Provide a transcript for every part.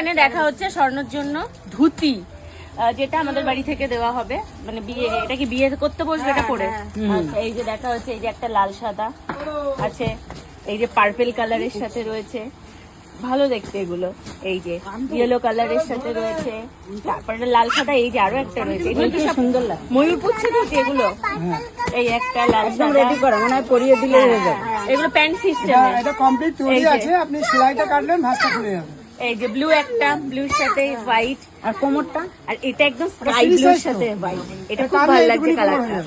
এখানে দেখা হচ্ছে স্বর্ণর জন্য ধুতি, যেটা আমাদের বাড়ি থেকে দেওয়া হবে, মানে বিয়ে, এটা কি বিয়ে করতে বসবে এটা পরে। আচ্ছা, এই যে দেখা হচ্ছে, এই যে একটা লাল সাদা আছে, এই যে পার্পেল কালারের সাথে রয়েছে, ভালো দেখতে এগুলো। এই যে ইয়েলো কালারের সাথে রয়েছে, তারপরে লাল সাদা, এই যে আরো একটা রয়েছে, এগুলো কি সব সুন্দর লাগে, ময়ূর পুচ্ছে দিচ্ছে এগুলো। এই একটা লাল সাদা রেডি করা, মনে হয় পরিয়ে দিলে হয়ে যাবে। এগুলো প্যান্ট সিস্টেম, এটা কমপ্লিট তৈরি আছে, আপনি সেলাইটা কাটলেন ভাঁজটা খুলে যাবে। এই যে ব্লু, একটা ব্লুর সাথে হোয়াইট, আর কোমরটা, আর এটা একদম স্কাই ব্লুর সাথে হোয়াইট। এটা খুব ভালো লাগছে কালারটা,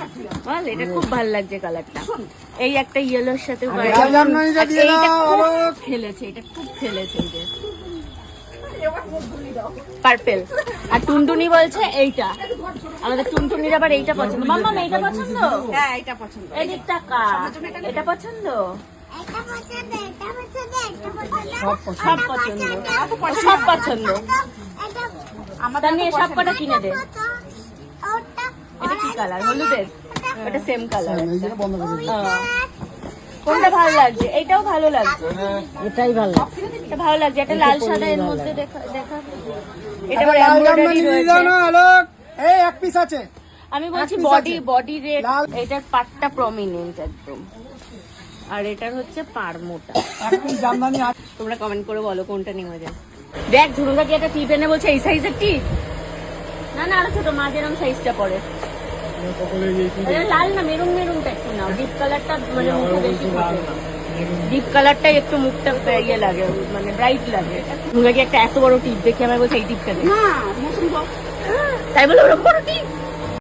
বল, এটা খুব ভালো লাগছে কালারটা। এই একটা ইয়েলোর সাথে হোয়াইট, এইটা খুব খেলেছে, এটা খুব খেলেছে, এই যে পার্পেল। আর টুনটুনি বলছে এইটা, আমাদের টুনটুনির আবার এইটা পছন্দ। মাম্মা এইটা পছন্দ? হ্যাঁ, এটা পছন্দ। এই যে টাকা, এটা পছন্দ, সব পছন্দ, সব পছন্দ। আমাদের নিয়ে সব কটা কিনে দে। এটা কি কালার? হলুদের? এটা সেম কালার। কোনটা ভালো লাগছে? এইটাও ভালো লাগছে, এটাই ভালো লাগছে, এটা ভালো লাগছে। এটা লাল সাদা এর মধ্যে দেখা, এটা আবার এমব্রয়ডারি রয়েছে। এই এক পিস আছে। আমি বলছি বডি রেড, এটার পাটটা প্রমিনেন্ট একদম, আর এটার হচ্ছে পাড় মোটা। তোমরা কমেন্ট করে বলো কোনটা নেওয়া যায়। দেখ ঝুড়ুঙ্গা কি একটা টিপ এনে বলছে এই সাইজের টিপ, না না আরো ছোট, মা যেরকম সাইজটা পড়ে। লাল না, মেরুন মেরুনটা একটু নাও, ডিপ কালারটা মানে মুখে বেশি ফোটে, ডিপ কালারটাই একটু মুখটা ইয়ে লাগে, মানে ব্রাইট লাগে। ঝুড়ুঙ্গা কি একটা এত বড় টিপ দেখে আমার বলছে এই টিপটা দে, তাই বলে ওরকম বড় টিপ।